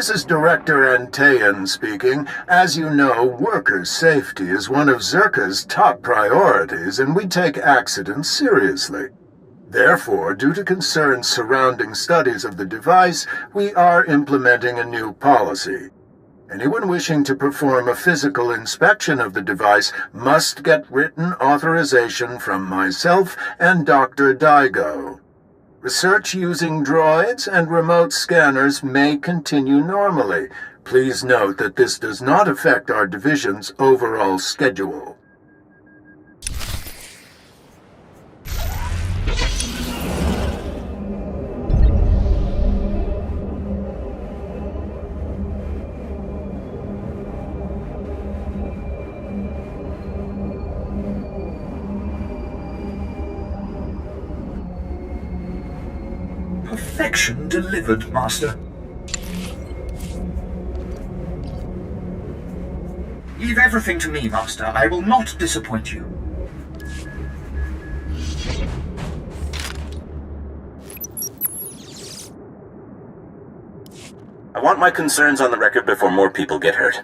This is Director Antean speaking. As you know, worker safety is one of Zerka's top priorities, and we take accidents seriously. Therefore, due to concerns surrounding studies of the device, we are implementing a new policy. Anyone wishing to perform a physical inspection of the device must get written authorization from myself and Dr. Daigo. Research using droids and remote scanners may continue normally. Please note that this does not affect our division's overall schedule. Perfection delivered, Master. Leave everything to me, Master. I will not disappoint you. I want my concerns on the record before more people get hurt.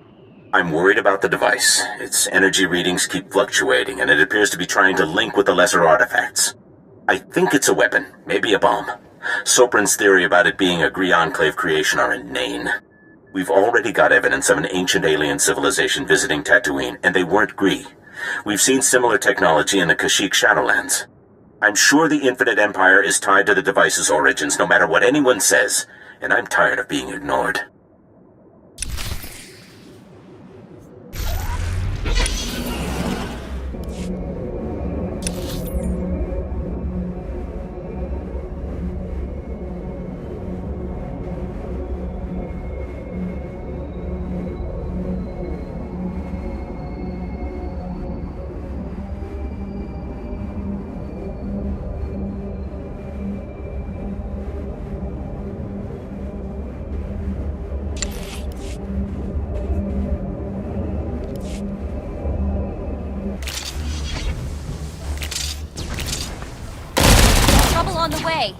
I'm worried about the device. Its energy readings keep fluctuating, and it appears to be trying to link with the lesser artifacts. I think it's a weapon, maybe a bomb. Sopran's theory about it being a Gree Enclave creation are inane. We've already got evidence of an ancient alien civilization visiting Tatooine, and they weren't Gree. We've seen similar technology in the Kashyyyk Shadowlands. I'm sure the Infinite Empire is tied to the device's origins, no matter what anyone says, and I'm tired of being ignored. On the way.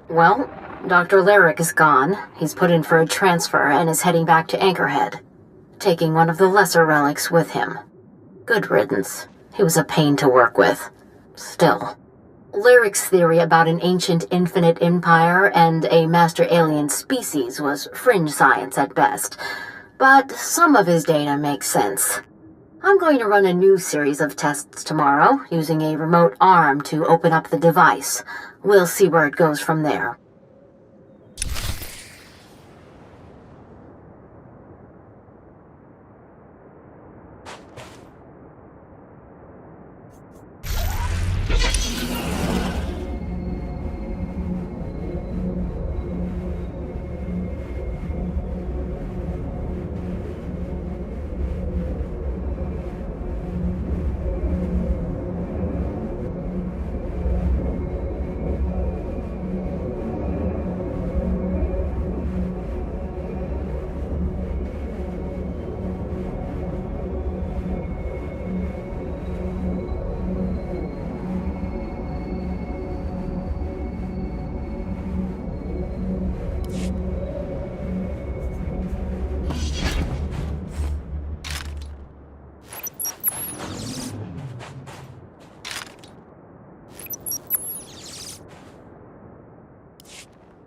Well, Dr. Lyric is gone. He's put in for a transfer and is heading back to Anchorhead, taking one of the lesser relics with him. Good riddance. He was a pain to work with. Still. Lyric's theory about an ancient infinite empire and a master alien species was fringe science at best, but some of his data makes sense. I'm going to run a new series of tests tomorrow, using a remote arm to open up the device. We'll see where it goes from there.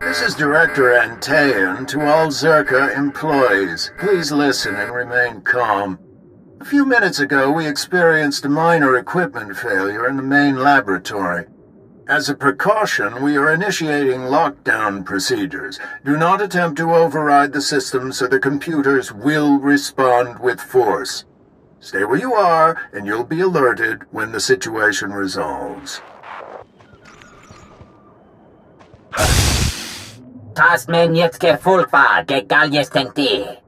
This is Director Antean to all Zerka employees. Please listen and remain calm. A few minutes ago, we experienced a minor equipment failure in the main laboratory. As a precaution, we are initiating lockdown procedures. Do not attempt to override the system, so the computers will respond with force. Stay where you are, and you'll be alerted when the situation resolves. Tas men jetzt gefolgt war, egal jetzt denkt die.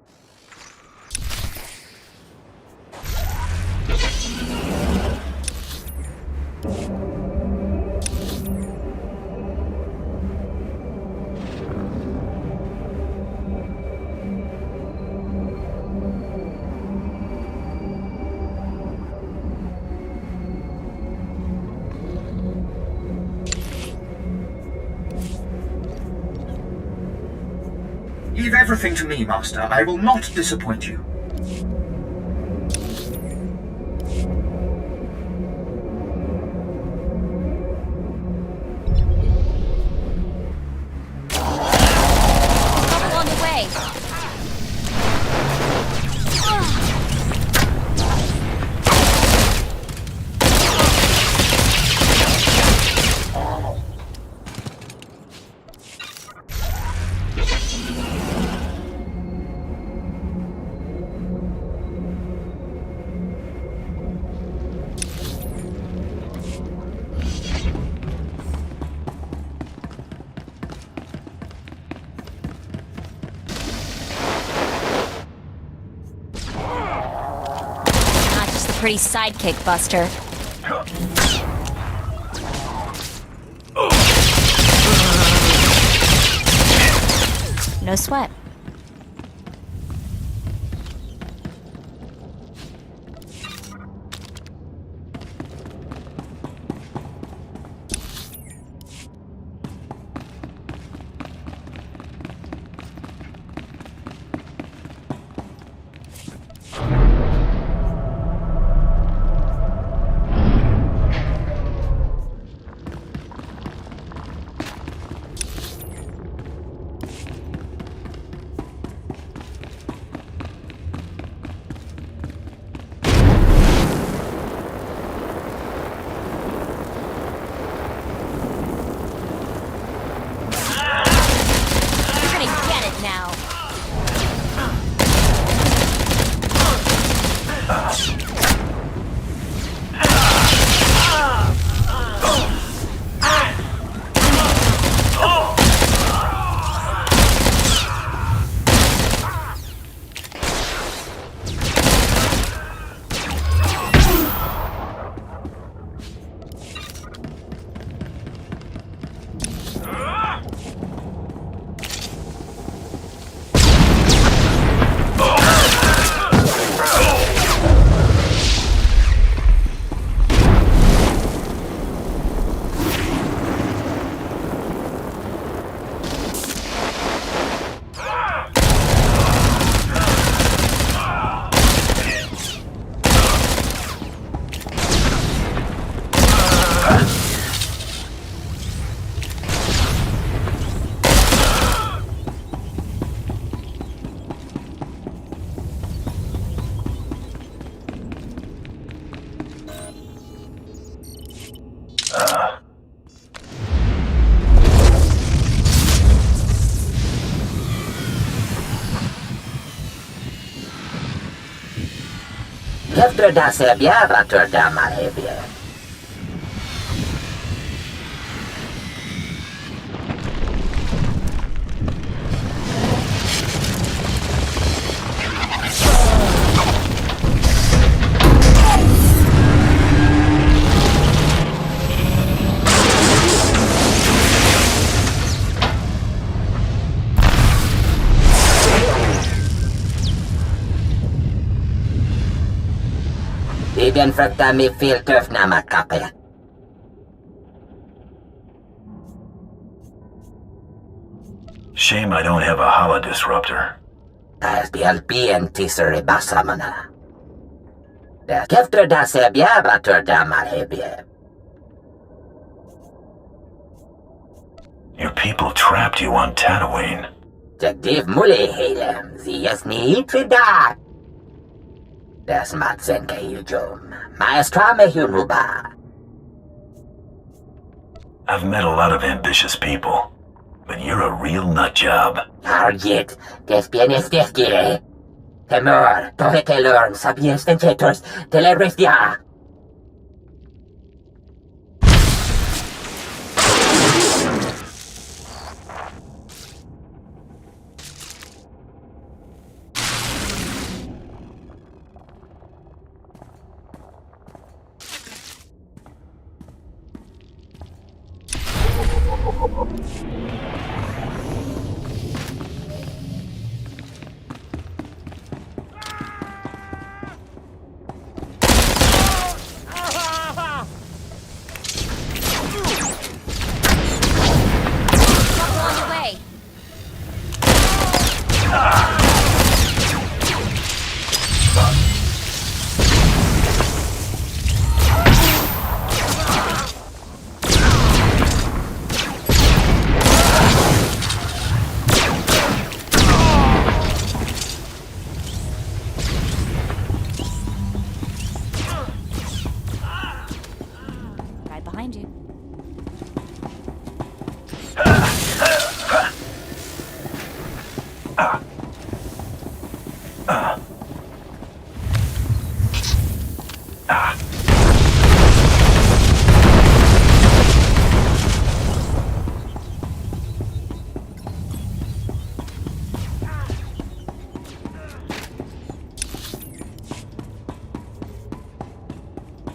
Leave everything to me, Master. I will not disappoint you. Trouble on the way. Not just a pretty sidekick, Buster. No sweat. You're gonna get it now. Efter det ser bjära tördammar hebje. Bibeln fruktar mig fel töfnamma kapel. Shame I don't have a holodisruptor. Täs piel pientisser i bassamana. Täs efter det ser bjära tördammar hebje. Your people trapped you on Tatooine. Jagdiv muli heilem, zies ni itrida. Täs matsen kehiljum, maestrame hiruba. I've met a lot of ambitious people, but you're a real nutjob. Argit, des bienes desgire. Temor, tohete lorn, sabies vencetos, telerestia. behind you.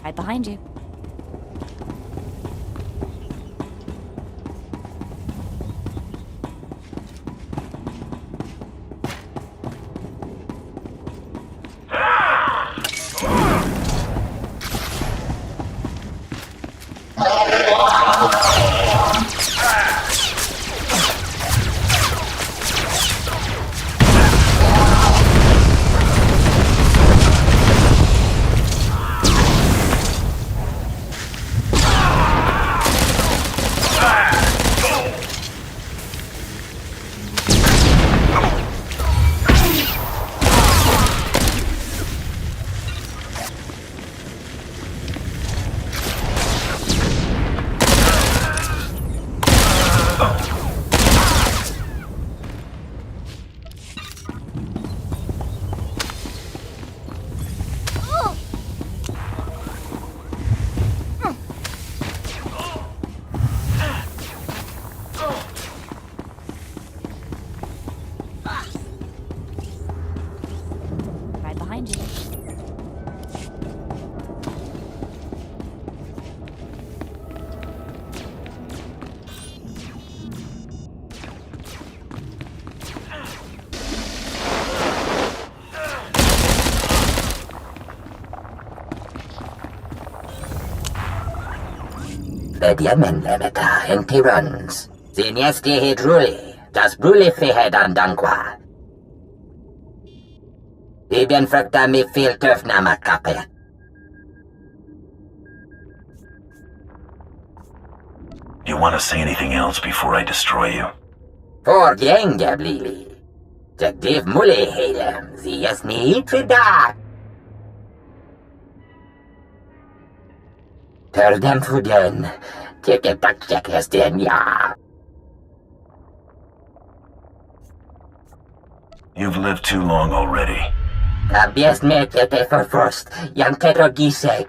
Right behind you. Right behind you. Bediamen lemeta en tirans. Siniesti hidruli, das bruli fihed andanqua. Ibien fracta mi filterf namakape. You want to say anything else before I destroy you? For gänga blili. Jagdiv muli hedem, ziesni itrida. Terdem fuden, tike takjek hesten ya. You've lived too long already. Abies me tete for first, yang teto gise.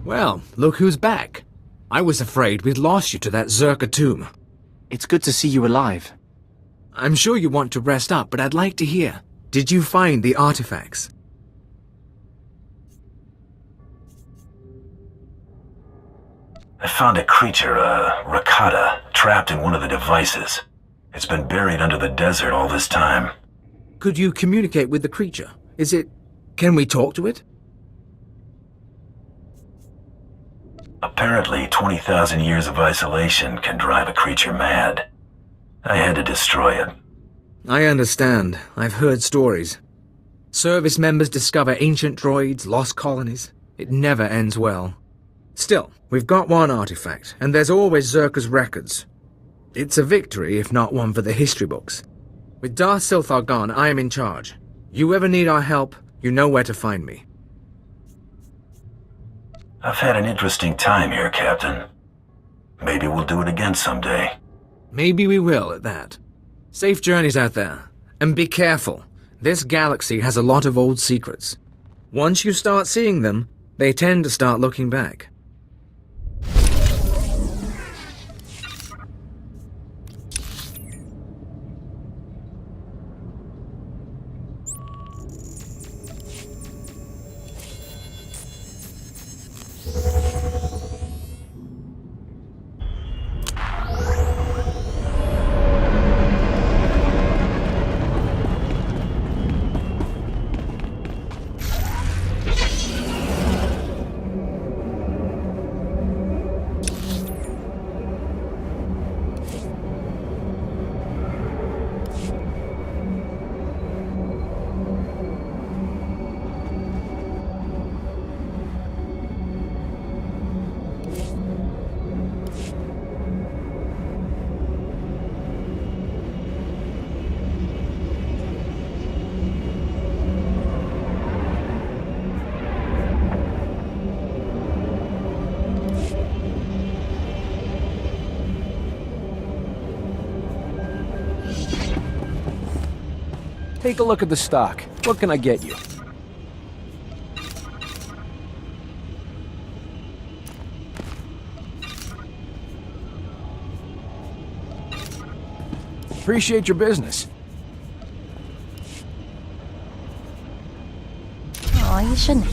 Well, look who's back. I was afraid we'd lost you to that Zerka tomb. It's good to see you alive. I'm sure you want to rest up, but I'd like to hear. Did you find the artifacts? I found a creature, a Rakata, trapped in one of the devices. It's been buried under the desert all this time. Could you communicate with the creature? Is it... Can we talk to it? Apparently, 20,000 years of isolation can drive a creature mad. I had to destroy it. I understand. I've heard stories. Service members discover ancient droids, lost colonies. It never ends well. Still, we've got one artifact, and there's always Zerka's records. It's a victory, if not one for the history books. With Darth Silthar gone, I am in charge. You ever need our help, you know where to find me. I've had an interesting time here, Captain. Maybe we'll do it again someday. Maybe we will at that. Safe journeys out there. And be careful. This galaxy has a lot of old secrets. Once you start seeing them, they tend to start looking back. Take a look at the stock. What can I get you? Appreciate your business. Oh, you shouldn't.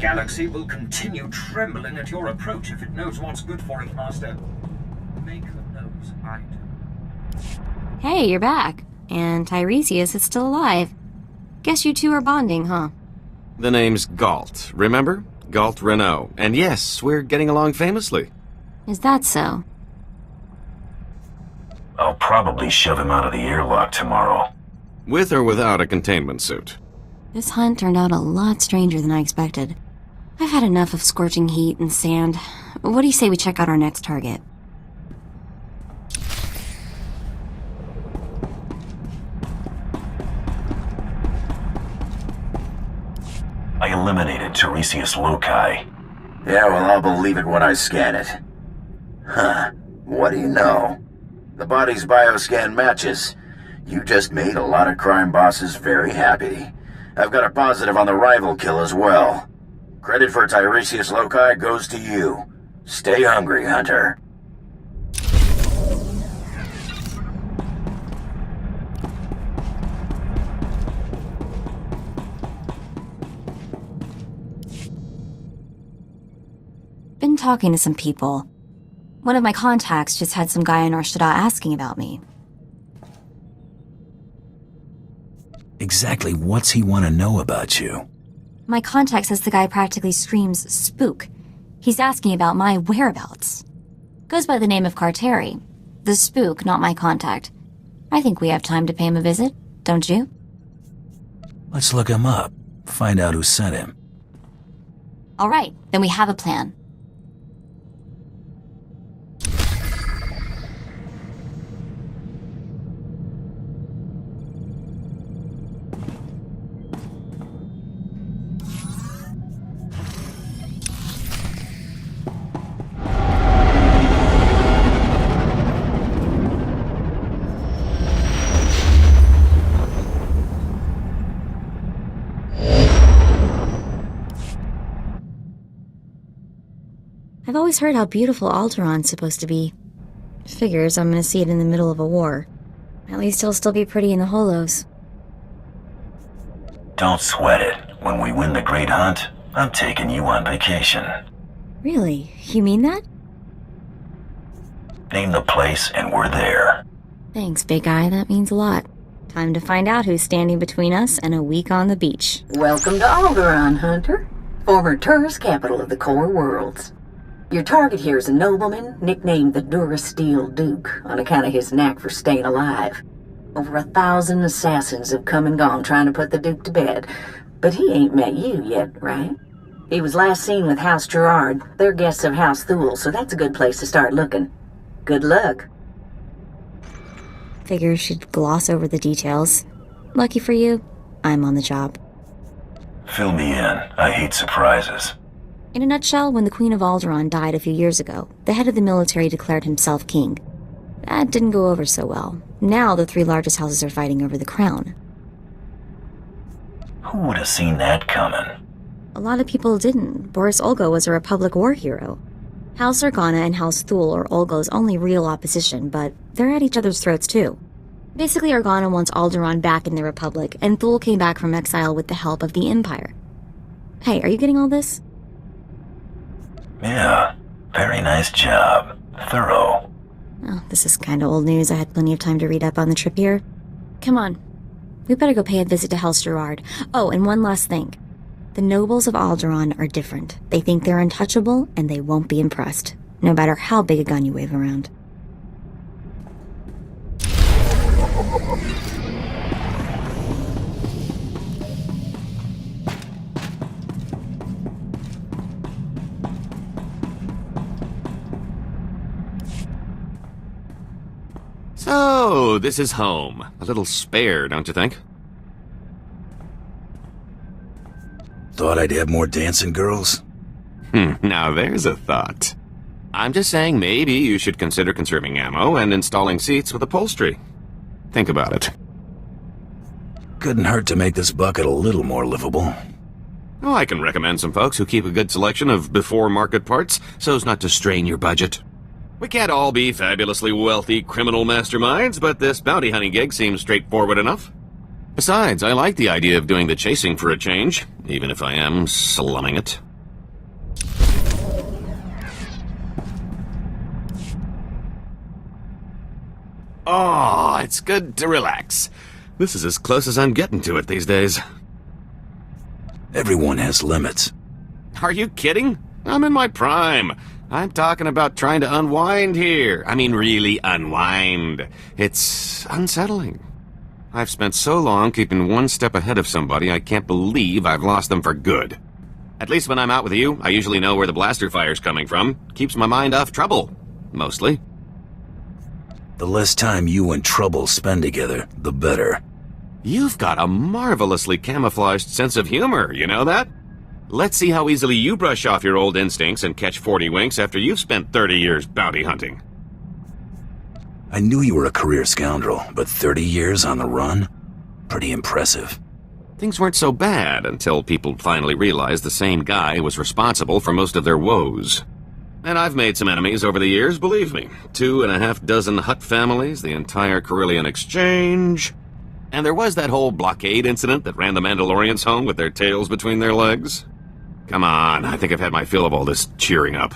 Galaxy will continue trembling at your approach if it knows what's good for it, Master. Make the knows I do. Hey, you're back. And Tiresias is still alive. Guess you two are bonding, huh? The name's Galt, remember? Galt Renault. And yes, we're getting along famously. Is that so? I'll probably shove him out of the airlock tomorrow. With or without a containment suit. This hunt turned out a lot stranger than I expected. I've had enough of scorching heat and sand. What do you say we check out our next target? I eliminated Tiresias Loci. Yeah, well, I'll believe it when I scan it. Huh. What do you know? The body's bioscan matches. You just made a lot of crime bosses very happy. I've got a positive on the rival kill as well. Credit for Tiresias Loci goes to you. Stay hungry, Hunter. Been talking to some people. One of my contacts just had some guy in Arshtada asking about me. Exactly what's he want to know about you? My contact says the guy practically screams spook. He's asking about my whereabouts. Goes by the name of Carteri. The spook, not my contact. I think we have time to pay him a visit, don't you? Let's look him up. Find out who sent him. All right, then we have a plan. I've always heard how beautiful Alderaa's supposed to be. Figures I'm gonna see it in the middle of a war. At least he'll still be pretty in the holos. Don't sweat it. When we win the Great Hunt, I'm taking you on vacation. Really? You mean that? Name the place and we're there. Thanks, big guy. That means a lot. Time to find out who's standing between us and a week on the beach. Welcome to Alderaan, Hunter. Former tourist capital of the core worlds. Your target here is a nobleman nicknamed the Durasteel Duke on account of his knack for staying alive. Over 1,000 assassins have come and gone trying to put the Duke to bed, but he ain't met you yet, right? He was last seen with House Gerard. They're guests of House Thule, so that's a good place to start looking. Good luck. Figure she'd gloss over the details. Lucky for you, I'm on the job. Fill me in. I hate surprises. In a nutshell, when the Queen of Alderaan died a few years ago, the head of the military declared himself king. That didn't go over so well. Now the 3 largest houses are fighting over the crown. Who would have seen that coming? A lot of people didn't. Boris Olga was a Republic war hero. House Organa and House Thule are Olga's only real opposition, but they're at each other's throats too. Basically, Organa wants Alderaan back in the Republic, and Thule came back from exile with the help of the Empire. Hey, are you getting all this? Yeah, very nice job. Thorough. Oh, this is kinda old news. I had plenty of time to read up on the trip here. Come on. We better go pay a visit to House Gerard. Oh, and one last thing. The nobles of Alderaan are different. They think they're untouchable, and they won't be impressed, no matter how big a gun you wave around. So, this is home. A little spare, don't you think? Thought I'd have more dancing girls? Now there's a thought. I'm just saying maybe you should consider conserving ammo and installing seats with upholstery. Think about it. Couldn't hurt to make this bucket a little more livable. Oh, I can recommend some folks who keep a good selection of before-market parts so as not to strain your budget. We can't all be fabulously wealthy criminal masterminds, but this bounty hunting gig seems straightforward enough. Besides, I like the idea of doing the chasing for a change, even if I am slumming it. Oh, it's good to relax. This is as close as I'm getting to it these days. Everyone has limits. Are you kidding? I'm in my prime. I'm talking about trying to unwind here. I mean, really unwind. It's unsettling. I've spent so long keeping one step ahead of somebody, I can't believe I've lost them for good. At least when I'm out with you, I usually know where the blaster fire's coming from. Keeps my mind off trouble. Mostly. The less time you and Trouble spend together, the better. You've got a marvelously camouflaged sense of humor, you know that? Let's see how easily you brush off your old instincts and catch 40 winks after you've spent 30 years bounty hunting. I knew you were a career scoundrel, but 30 years on the run? Pretty impressive. Things weren't so bad until people finally realized the same guy was responsible for most of their woes. And I've made some enemies over the years, believe me. 2.5 Hutt families, the entire Carillion Exchange. And there was that whole blockade incident that ran the Mandalorians home with their tails between their legs. Come on, I think I've had my fill of all this cheering up.